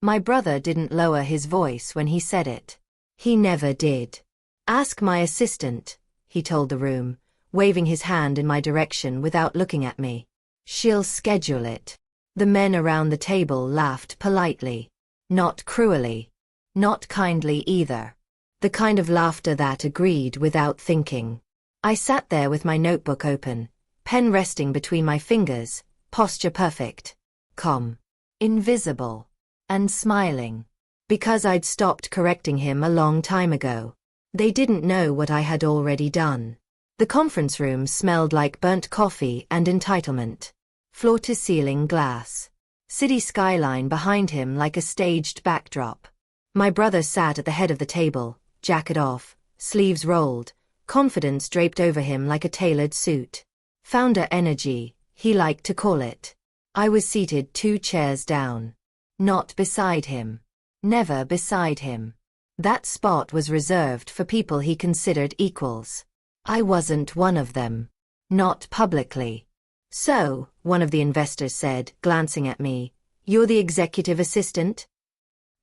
My brother didn't lower his voice when he said it. He never did. Ask my assistant, he told the room, waving his hand in my direction without looking at me. She'll schedule it. The men around the table laughed politely. Not cruelly. Not kindly either. The kind of laughter that agreed without thinking. I sat there with my notebook open, pen resting between my fingers, posture perfect, calm, invisible, and smiling. Because I'd stopped correcting him a long time ago. They didn't know what I had already done. The conference room smelled like burnt coffee and entitlement. Floor-to-ceiling glass. City skyline behind him like a staged backdrop. My brother sat at the head of the table, jacket off, sleeves rolled, confidence draped over him like a tailored suit. Founder energy, he liked to call it. I was seated 2 chairs down. Not beside him. Never beside him. That spot was reserved for people he considered equals. I wasn't one of them. Not publicly. So, one of the investors said, glancing at me, "You're the executive assistant?"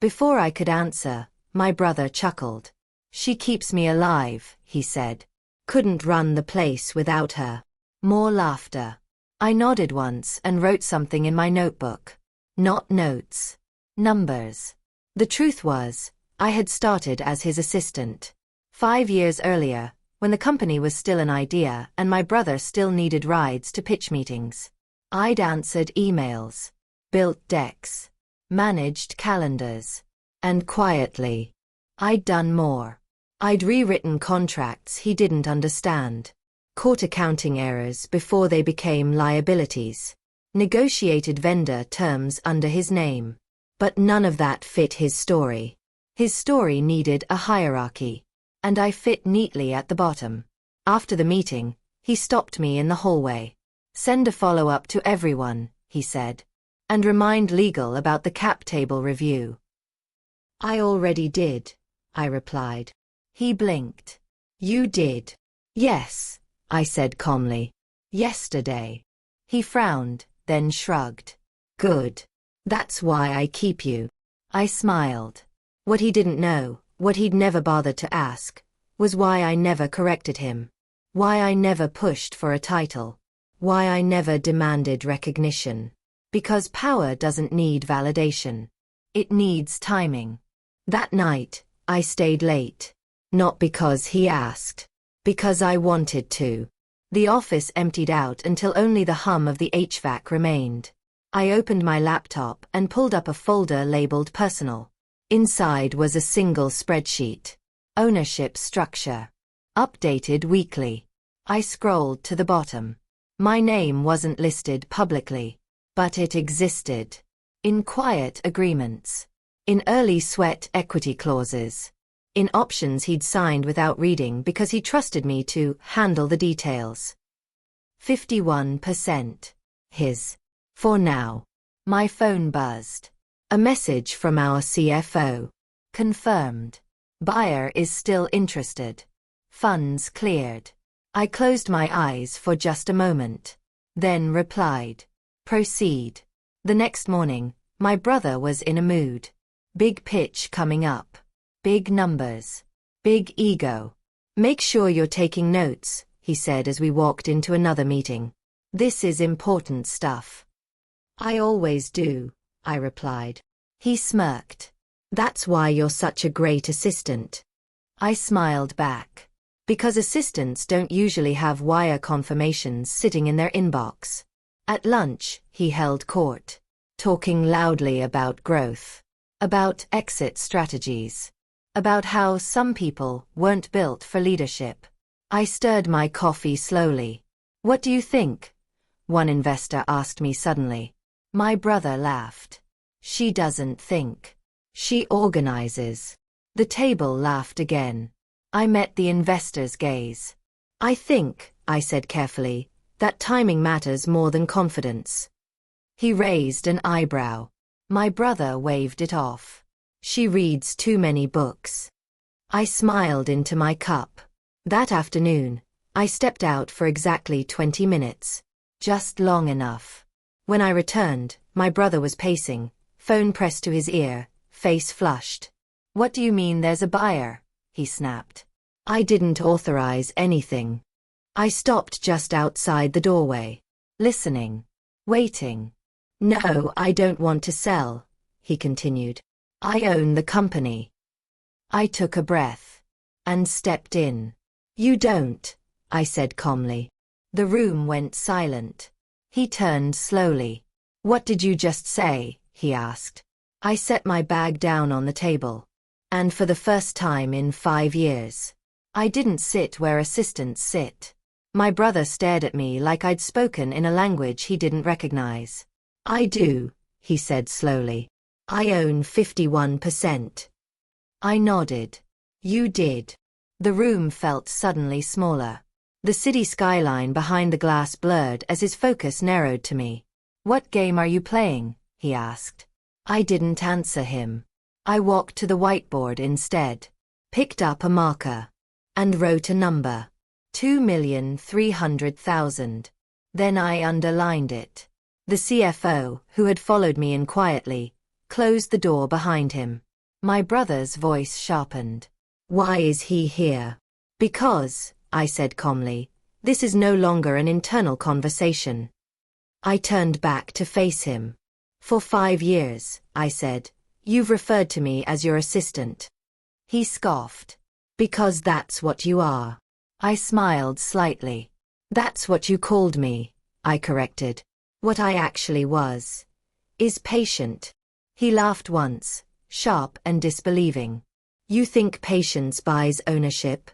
Before I could answer, my brother chuckled. "She keeps me alive," he said. "Couldn't run the place without her." More laughter. I nodded once and wrote something in my notebook. Not notes. Numbers. The truth was, I had started as his assistant. 5 years earlier, when the company was still an idea and my brother still needed rides to pitch meetings. I'd answered emails, built decks, managed calendars, and quietly, I'd done more. I'd rewritten contracts he didn't understand, caught accounting errors before they became liabilities, negotiated vendor terms under his name. But none of that fit his story. His story needed a hierarchy. And I fit neatly at the bottom. After the meeting, he stopped me in the hallway. "Send a follow-up to everyone," he said. "And remind legal about the cap table review." "I already did," I replied. He blinked. "You did?" "Yes," I said calmly. "Yesterday." He frowned, then shrugged. "Good. That's why I keep you." I smiled. What he didn't know, what he'd never bothered to ask, was why I never corrected him. Why I never pushed for a title. Why I never demanded recognition. Because power doesn't need validation. It needs timing. That night, I stayed late. Not because he asked. Because I wanted to. The office emptied out until only the hum of the HVAC remained. I opened my laptop and pulled up a folder labeled Personal. Inside was a single spreadsheet. Ownership structure. Updated weekly. I scrolled to the bottom. My name wasn't listed publicly. But it existed. In quiet agreements. In early sweat equity clauses. In options he'd signed without reading because he trusted me to handle the details. 51%. His. For now. My phone buzzed. A message from our CFO. Confirmed. Buyer is still interested. Funds cleared. I closed my eyes for just a moment. Then replied. Proceed. The next morning, my brother was in a mood. Big pitch coming up. Big numbers. Big ego. "Make sure you're taking notes," he said as we walked into another meeting. "This is important stuff." "I always do," I replied. He smirked. "That's why you're such a great assistant." I smiled back. Because assistants don't usually have wire confirmations sitting in their inbox. At lunch, he held court. Talking loudly about growth. About exit strategies. About how some people weren't built for leadership. I stirred my coffee slowly. "What do you think?" one investor asked me suddenly. My brother laughed. "She doesn't think. She organizes." The table laughed again. I met the investor's gaze. "I think," I said carefully, "that timing matters more than confidence." He raised an eyebrow. My brother waved it off. "She reads too many books." I smiled into my cup. That afternoon, I stepped out for exactly 20 minutes. Just long enough. When I returned, my brother was pacing, Phone pressed to his ear, face flushed. What do you mean there's a buyer? He snapped. I didn't authorize anything. I stopped just outside the doorway. Listening. Waiting. No, I don't want to sell, he continued. I own the company. I took a breath. And stepped in. You don't, I said calmly. The room went silent. He turned slowly. What did you just say? He asked. I set my bag down on the table. And for the first time in 5 years, I didn't sit where assistants sit. My brother stared at me like I'd spoken in a language he didn't recognize. I do, he said slowly. I own 51%. I nodded. You did. The room felt suddenly smaller. The city skyline behind the glass blurred as his focus narrowed to me. What game are you playing? He asked. I didn't answer him. I walked to the whiteboard instead, picked up a marker, and wrote a number. 2,300,000. Then I underlined it. The CFO, who had followed me in quietly, closed the door behind him. My brother's voice sharpened. Why is he here? Because, I said calmly, this is no longer an internal conversation. I turned back to face him. For 5 years, I said, you've referred to me as your assistant. He scoffed. Because that's what you are. I smiled slightly. That's what you called me, I corrected. What I actually was is patient. He laughed once, sharp and disbelieving. You think patience buys ownership?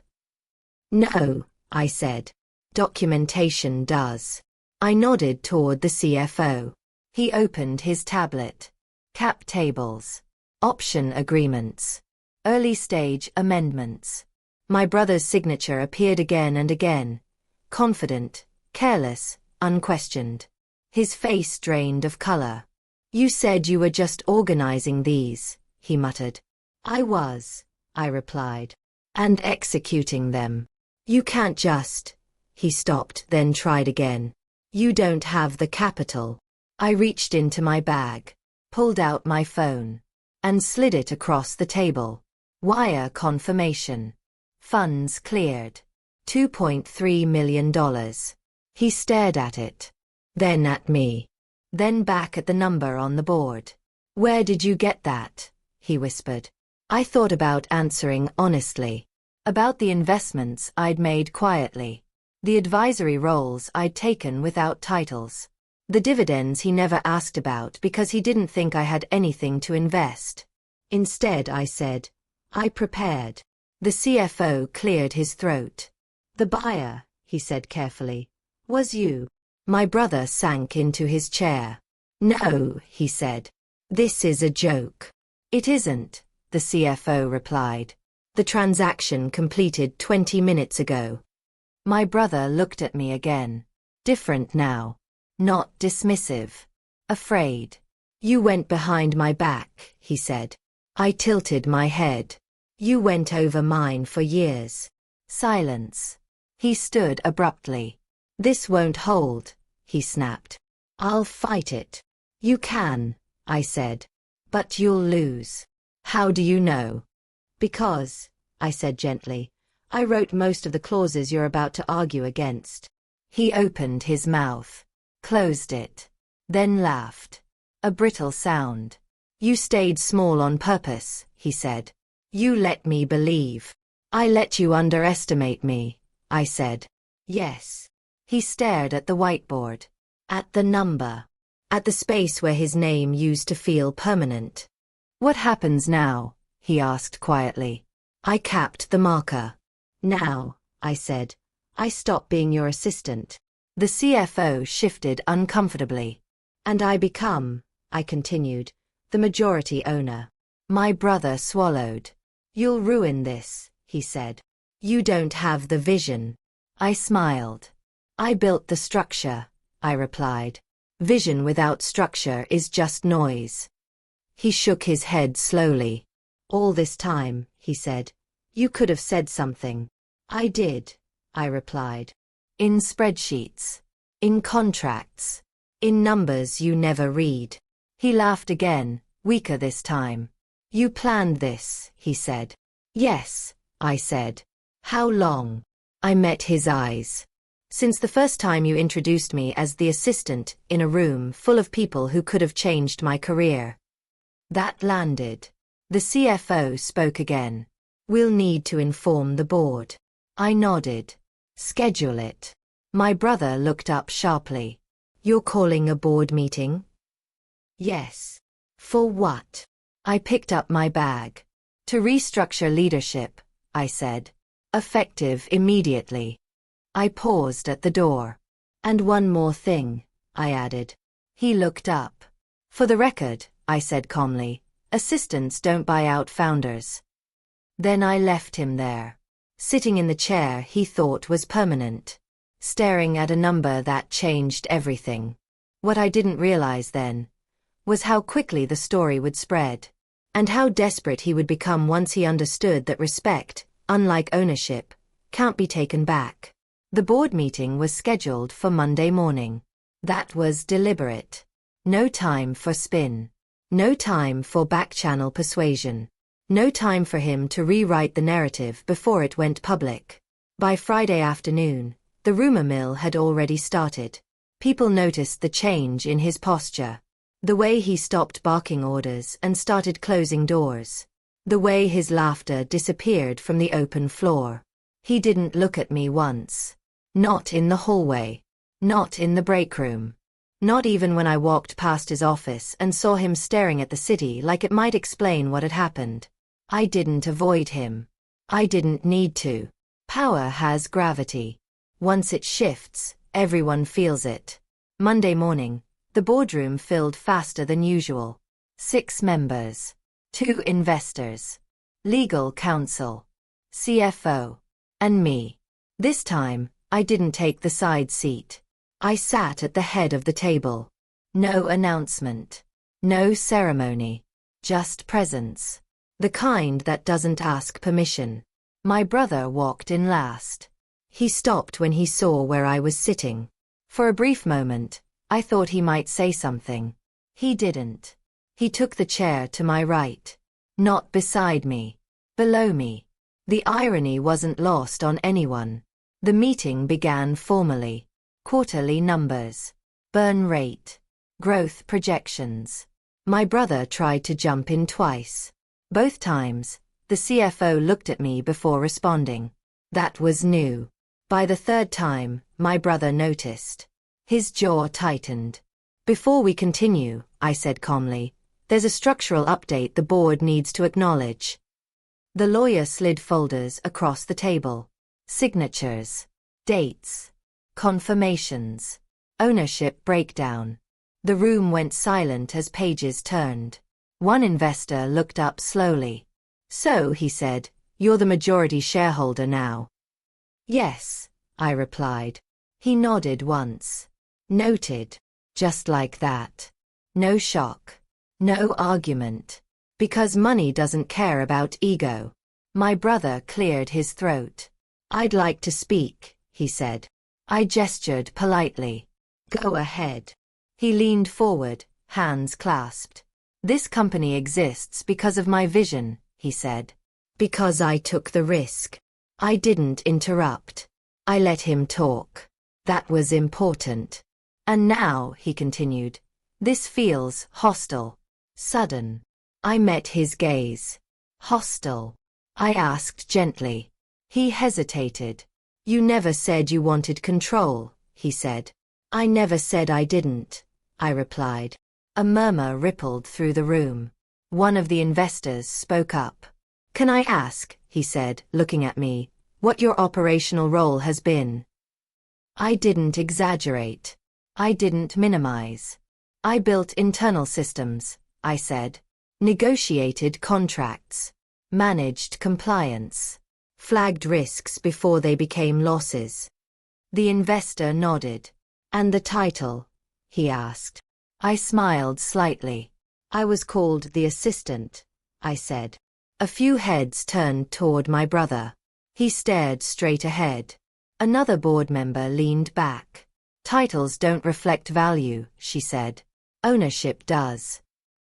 No, I said. Documentation does. I nodded toward the CFO. He opened his tablet. Cap tables. Option agreements. Early stage amendments. My brother's signature appeared again and again. Confident, careless, unquestioned. His face drained of color. You said you were just organizing these, he muttered. I was, I replied. And executing them. You can't just. He stopped, then tried again. You don't have the capital. I reached into my bag, pulled out my phone, and slid it across the table. Wire confirmation. Funds cleared. $2.3 million. He stared at it. Then at me. Then back at the number on the board. Where did you get that? He whispered. I thought about answering honestly. About the investments I'd made quietly. The advisory roles I'd taken without titles. The dividends he never asked about because he didn't think I had anything to invest. Instead, I said, I prepared. The CFO cleared his throat. The buyer, he said carefully, was you. My brother sank into his chair. No, he said. This is a joke. It isn't, the CFO replied. The transaction completed 20 minutes ago. My brother looked at me again. Different now. Not dismissive. Afraid. You went behind my back, he said. I tilted my head. You went over mine for years. Silence. He stood abruptly. This won't hold, he snapped. I'll fight it. You can, I said. But you'll lose. How do you know? Because, I said gently, I wrote most of the clauses you're about to argue against. He opened his mouth, closed it, then laughed. A brittle sound. You stayed small on purpose, he said. You let me believe. I let you underestimate me, I said. Yes. He stared at the whiteboard. At the number. At the space where his name used to feel permanent. What happens now? He asked quietly. I capped the marker. Now, I said, I stop being your assistant. The CFO shifted uncomfortably. And I become, I continued, the majority owner. My brother swallowed. You'll ruin this, he said. You don't have the vision. I smiled. I built the structure, I replied. Vision without structure is just noise. He shook his head slowly. All this time, he said, you could have said something. I did, I replied. In spreadsheets. In contracts. In numbers you never read. He laughed again, weaker this time. You planned this, he said. Yes, I said. How long? I met his eyes. Since the first time you introduced me as the assistant in a room full of people who could have changed my career. That landed. The CFO spoke again. We'll need to inform the board. I nodded. Schedule it. My brother looked up sharply. You're calling a board meeting? Yes. For what? I picked up my bag. To restructure leadership, I said. Effective immediately. I paused at the door. And one more thing, I added. He looked up. For the record, I said calmly, assistants don't buy out founders. Then I left him there, sitting in the chair he thought was permanent, staring at a number that changed everything. What I didn't realize then was how quickly the story would spread, and how desperate he would become once he understood that respect, unlike ownership, can't be taken back. The board meeting was scheduled for Monday morning. That was deliberate. No time for spin. No time for back-channel persuasion. No time for him to rewrite the narrative before it went public. By Friday afternoon, the rumor mill had already started. People noticed the change in his posture. The way he stopped barking orders and started closing doors. The way his laughter disappeared from the open floor. He didn't look at me once. Not in the hallway. Not in the break room. Not even when I walked past his office and saw him staring at the city like it might explain what had happened. I didn't avoid him. I didn't need to. Power has gravity. Once it shifts, everyone feels it. Monday morning, the boardroom filled faster than usual. 6 members. 2 investors. Legal counsel. CFO. And me. This time, I didn't take the side seat. I sat at the head of the table. No announcement. No ceremony. Just presence. The kind that doesn't ask permission. My brother walked in last. He stopped when he saw where I was sitting. For a brief moment, I thought he might say something. He didn't. He took the chair to my right. Not beside me. Below me. The irony wasn't lost on anyone. The meeting began formally. Quarterly numbers. Burn rate. Growth projections. My brother tried to jump in twice. Both times, the CFO looked at me before responding. That was new. By the third time, my brother noticed. His jaw tightened. Before we continue, I said calmly, there's a structural update the board needs to acknowledge. The lawyer slid folders across the table. Signatures. Dates. Confirmations. Ownership breakdown. The room went silent as pages turned. One investor looked up slowly. So, he said, you're the majority shareholder now. Yes, I replied. He nodded once. Noted. Just like that. No shock. No argument. Because money doesn't care about ego. My brother cleared his throat. I'd like to speak, he said. I gestured politely. Go ahead. He leaned forward, hands clasped. This company exists because of my vision, he said. Because I took the risk. I didn't interrupt. I let him talk. That was important. And now, he continued, this feels hostile. Sudden. I met his gaze. Hostile. I asked gently. He hesitated. You never said you wanted control, he said. I never said I didn't, I replied. A murmur rippled through the room. One of the investors spoke up. Can I ask, he said, looking at me, what your operational role has been? I didn't exaggerate. I didn't minimize. I built internal systems, I said. Negotiated contracts. Managed compliance. Flagged risks before they became losses. The investor nodded. And the title? He asked. I smiled slightly. I was called the assistant, I said. A few heads turned toward my brother. He stared straight ahead. Another board member leaned back. Titles don't reflect value, she said. Ownership does.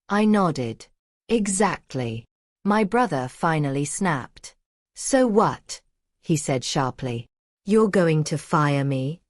I nodded. Exactly. My brother finally snapped. So what? He said sharply. You're going to fire me?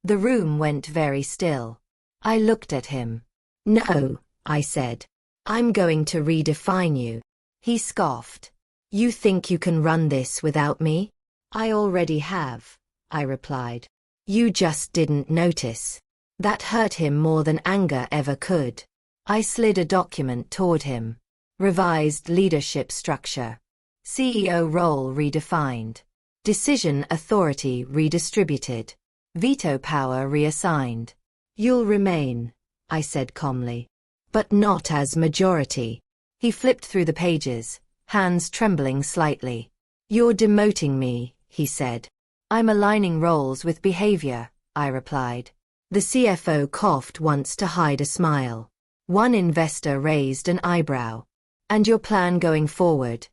The room went very still. I looked at him. No, I said. I'm going to redefine you. He scoffed. You think you can run this without me? I already have, I replied. You just didn't notice. That hurt him more than anger ever could. I slid a document toward him. Revised leadership structure. CEO role redefined. Decision authority redistributed. Veto power reassigned. You'll remain, I said calmly. But not as majority. He flipped through the pages, hands trembling slightly. You're demoting me, he said. I'm aligning roles with behavior, I replied. The CFO coughed once to hide a smile. One investor raised an eyebrow. And your plan going forward?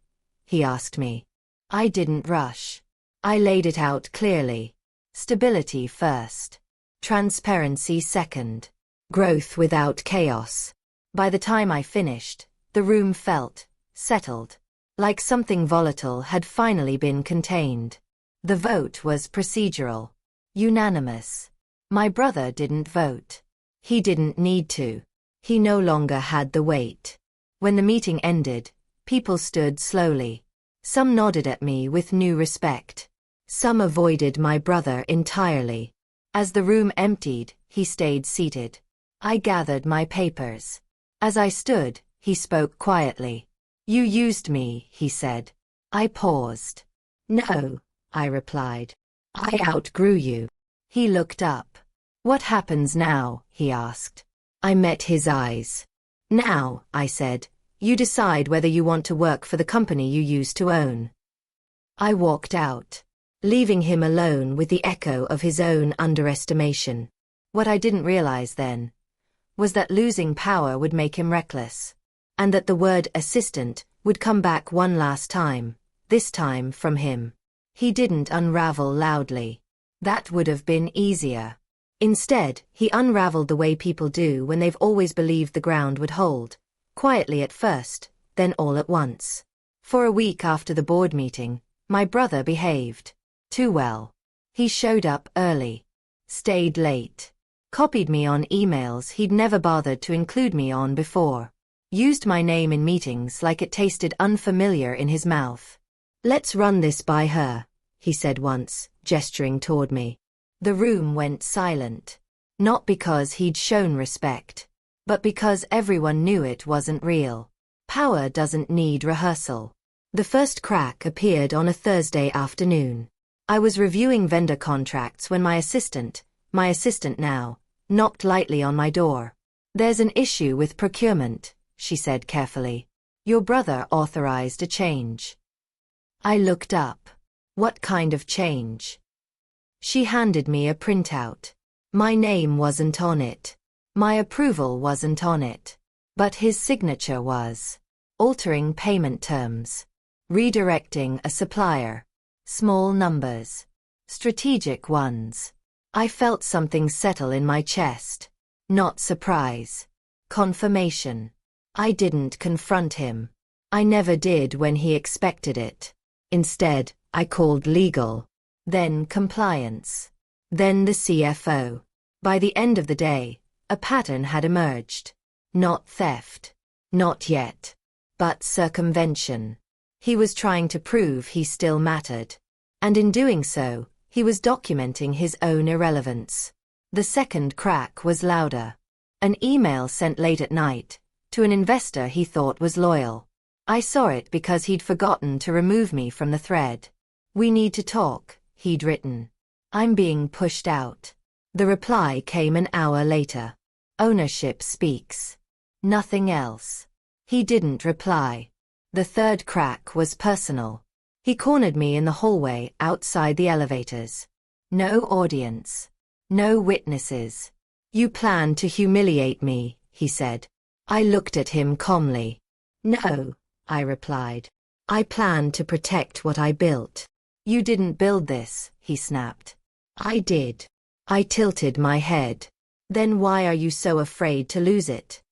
He asked me. I didn't rush. I laid it out clearly. Stability first. Transparency second. Growth without chaos. By the time I finished, the room felt settled. Like something volatile had finally been contained. The vote was procedural. Unanimous. My brother didn't vote. He didn't need to. He no longer had the weight. When the meeting ended, people stood slowly. Some nodded at me with new respect. Some avoided my brother entirely. As the room emptied, he stayed seated. I gathered my papers. As I stood, he spoke quietly. You used me, he said. I paused. No, I replied. I outgrew you. He looked up. What happens now? He asked. I met his eyes. Now, I said, you decide whether you want to work for the company you used to own. I walked out, leaving him alone with the echo of his own underestimation. What I didn't realize then was that losing power would make him reckless, and that the word assistant would come back one last time, this time from him. He didn't unravel loudly. That would have been easier. Instead, he unraveled the way people do when they've always believed the ground would hold, quietly at first, then all at once. For a week after the board meeting, my brother behaved too well. He showed up early, stayed late, copied me on emails he'd never bothered to include me on before, used my name in meetings like it tasted unfamiliar in his mouth. Let's run this by her, he said once, gesturing toward me. The room went silent. Not because he'd shown respect, but because everyone knew it wasn't real. Power doesn't need rehearsal. The first crack appeared on a Thursday afternoon. I was reviewing vendor contracts when my assistant now, knocked lightly on my door. There's an issue with procurement, she said carefully. Your brother authorized a change. I looked up. What kind of change? She handed me a printout. My name wasn't on it. My approval wasn't on it. But his signature was. Altering payment terms. Redirecting a supplier. Small numbers. Strategic ones. I felt something settle in my chest. Not surprise. Confirmation. I didn't confront him. I never did when he expected it. Instead, I called legal. Then compliance. Then the CFO. By the end of the day, a pattern had emerged. Not theft. Not yet. But circumvention. He was trying to prove he still mattered. And in doing so, he was documenting his own irrelevance. The second crack was louder. An email sent late at night, to an investor he thought was loyal. I saw it because he'd forgotten to remove me from the thread. We need to talk, he'd written. I'm being pushed out. The reply came an hour later. Ownership speaks. Nothing else. He didn't reply. The third crack was personal. He cornered me in the hallway outside the elevators. No audience. No witnesses. You plan to humiliate me, he said. I looked at him calmly. No, I replied. I plan to protect what I built. You didn't build this, he snapped. I did. I tilted my head. Then why are you so afraid to lose it?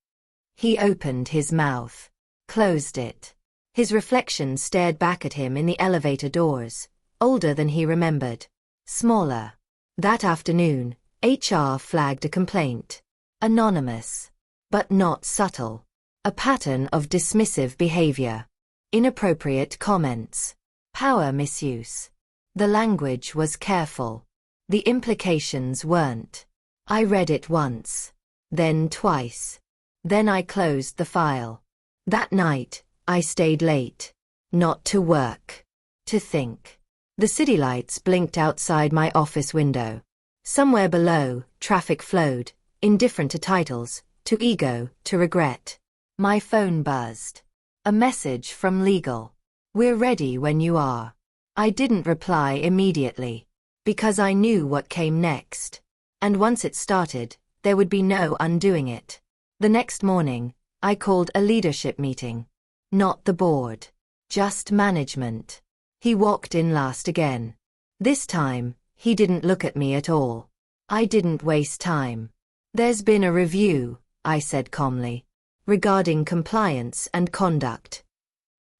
He opened his mouth, closed it. His reflection stared back at him in the elevator doors, older than he remembered, smaller. That afternoon, HR flagged a complaint. Anonymous, but not subtle. A pattern of dismissive behavior. Inappropriate comments. Power misuse. The language was careful. The implications weren't. I read it once. Then twice. Then I closed the file. That night, I stayed late. Not to work. To think. The city lights blinked outside my office window. Somewhere below, traffic flowed, indifferent to titles, to ego, to regret. My phone buzzed. A message from legal. We're ready when you are. I didn't reply immediately, because I knew what came next. And once it started, there would be no undoing it. The next morning, I called a leadership meeting. Not the board. Just management. He walked in last again. This time, he didn't look at me at all. I didn't waste time. There's been a review, I said calmly, regarding compliance and conduct.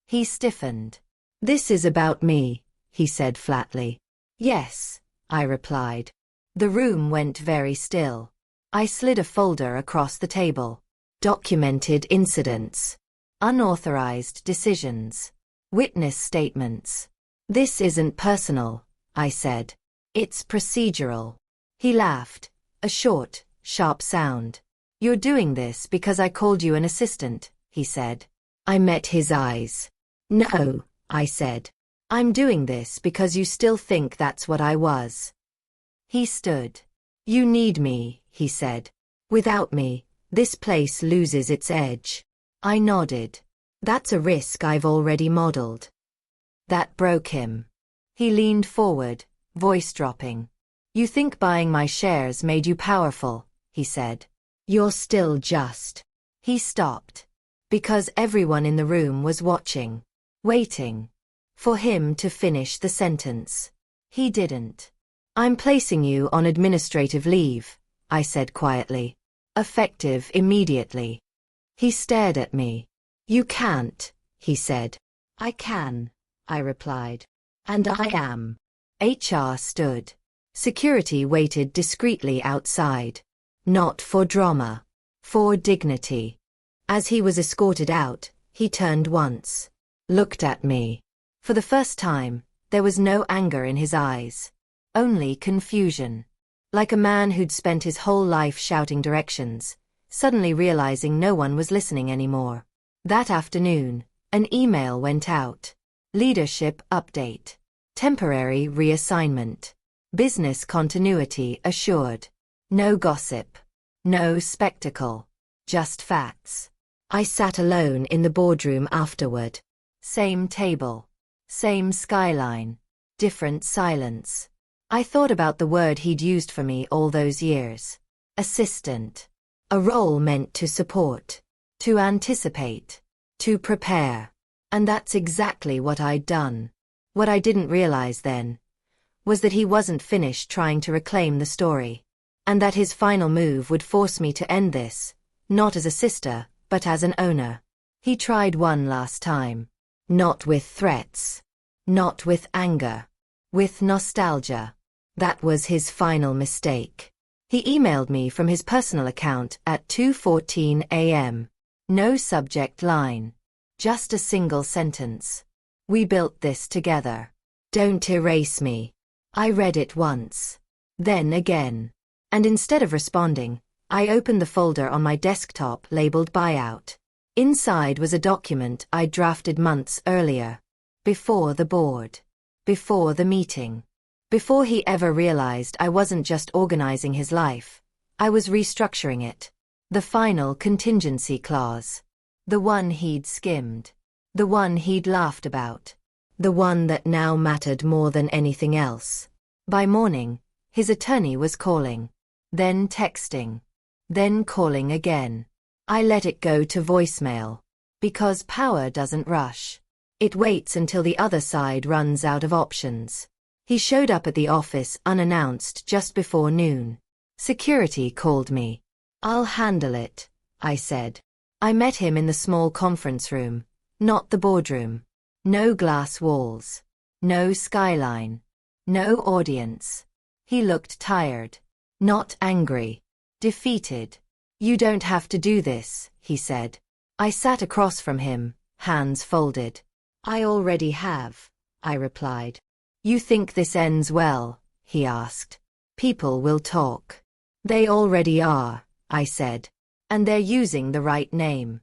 He stiffened. This is about me, he said flatly. Yes, I replied. The room went very still. I slid a folder across the table. Documented incidents. Unauthorized decisions. Witness statements. This isn't personal, I said. It's procedural. He laughed. A short, sharp sound. You're doing this because I called you an assistant, he said. I met his eyes. No, I said. I'm doing this because you still think that's what I was. He stood. You need me, he said. Without me, this place loses its edge. I nodded. That's a risk I've already modeled. That broke him. He leaned forward, voice dropping. You think buying my shares made you powerful, he said. You're still just. He stopped. Because everyone in the room was watching. Waiting. For him to finish the sentence. He didn't. I'm placing you on administrative leave, I said quietly. Effective immediately. He stared at me. You can't, he said. I can, I replied. And I am. HR stood. Security waited discreetly outside. Not for drama. For dignity. As he was escorted out, he turned once. Looked at me. For the first time, there was no anger in his eyes. Only confusion. Like a man who'd spent his whole life shouting directions, suddenly realizing no one was listening anymore. That afternoon, an email went out. Leadership update. Temporary reassignment. Business continuity assured. No gossip. No spectacle. Just facts. I sat alone in the boardroom afterward. Same table. Same skyline. Different silence. I thought about the word he'd used for me all those years. Assistant. A role meant to support. To anticipate. To prepare. And that's exactly what I'd done. What I didn't realize then was that he wasn't finished trying to reclaim the story. And that his final move would force me to end this, not as a sister, but as an owner. He tried one last time. Not with threats. Not with anger. With nostalgia. That was his final mistake. He emailed me from his personal account at 2:14 a.m. No subject line. Just a single sentence. We built this together. Don't erase me. I read it once. Then again. And instead of responding, I opened the folder on my desktop labeled buyout. Inside was a document I'd drafted months earlier. Before the board. Before the meeting. Before he ever realized I wasn't just organizing his life. I was restructuring it. The final contingency clause. The one he'd skimmed. The one he'd laughed about. The one that now mattered more than anything else. By morning, his attorney was calling. Then texting. Then calling again. I let it go to voicemail. Because power doesn't rush. It waits until the other side runs out of options. He showed up at the office unannounced just before noon. Security called me. I'll handle it, I said. I met him in the small conference room, not the boardroom. No glass walls. No skyline. No audience. He looked tired. Not angry. Defeated. You don't have to do this, he said. I sat across from him, hands folded. I already have, I replied. You think this ends well? He asked. People will talk. They already are, I said. And they're using the right name.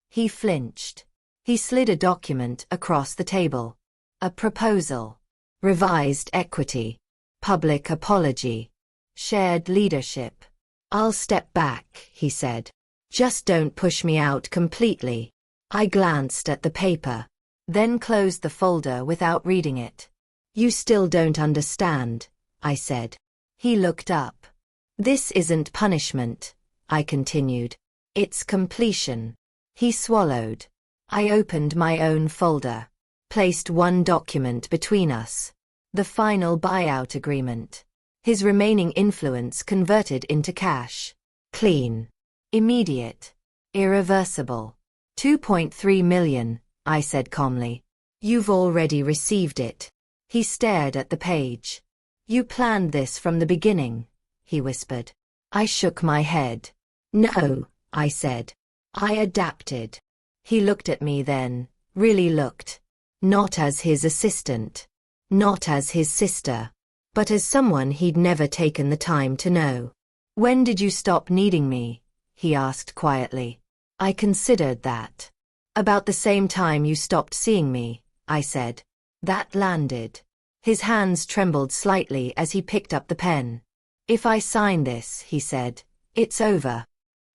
He flinched. He slid a document across the table. A proposal. Revised equity. Public apology. Shared leadership. I'll step back, he said. Just don't push me out completely. I glanced at the paper, then closed the folder without reading it. You still don't understand, I said. He looked up. This isn't punishment, I continued. It's completion. He swallowed. I opened my own folder, placed one document between us. The final buyout agreement. His remaining influence converted into cash. Clean. Immediate. Irreversible. 2.3 million, I said calmly. You've already received it. He stared at the page. You planned this from the beginning, he whispered. I shook my head. No, I said. I adapted. He looked at me then, really looked. Not as his assistant. Not as his sister. But as someone he'd never taken the time to know. When did you stop needing me? He asked quietly. I considered that. About the same time you stopped seeing me, I said. That landed. His hands trembled slightly as he picked up the pen. If I sign this, he said, it's over.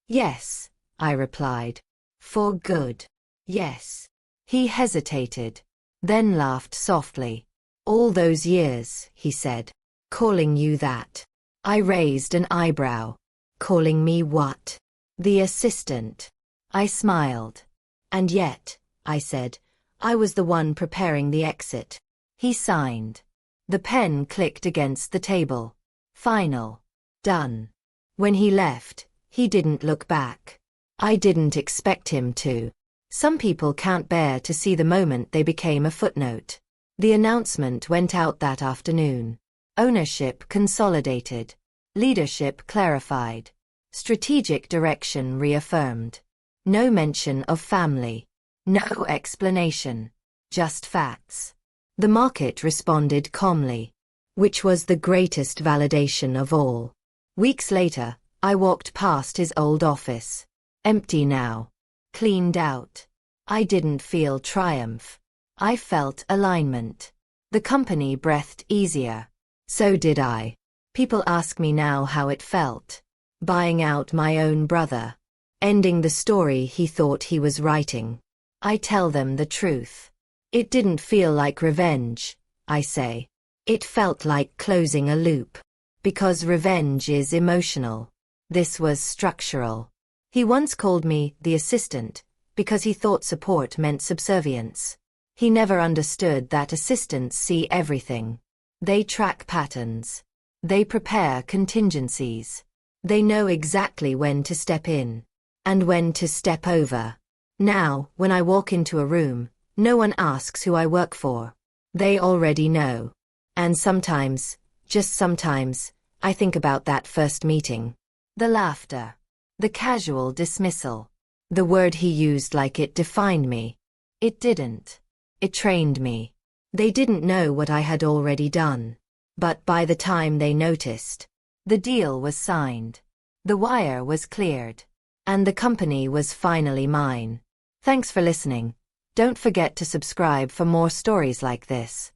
Yes, I replied. For good. Yes. He hesitated, then laughed softly. All those years, he said. Calling you that. I raised an eyebrow. Calling me what? The assistant. I smiled. And yet, I said, I was the one preparing the exit. He signed. The pen clicked against the table. Final. Done. When he left, he didn't look back. I didn't expect him to. Some people can't bear to see the moment they became a footnote. The announcement went out that afternoon. Ownership consolidated. Leadership clarified. Strategic direction reaffirmed. No mention of family. No explanation. Just facts. The market responded calmly, which was the greatest validation of all. Weeks later, I walked past his old office. Empty now. Cleaned out. I didn't feel triumph. I felt alignment. The company breathed easier. So did I. People ask me now how it felt. Buying out my own brother. Ending the story he thought he was writing. I tell them the truth. It didn't feel like revenge, I say. It felt like closing a loop. Because revenge is emotional. This was structural. He once called me the assistant, because he thought support meant subservience. He never understood that assistants see everything. They track patterns. They prepare contingencies. They know exactly when to step in. And when to step over. Now, when I walk into a room, no one asks who I work for. They already know. And sometimes, just sometimes, I think about that first meeting. The laughter. The casual dismissal. The word he used like it defined me. It didn't. It trained me. They didn't know what I had already done. But by the time they noticed, the deal was signed. The wire was cleared. And the company was finally mine. Thanks for listening. Don't forget to subscribe for more stories like this.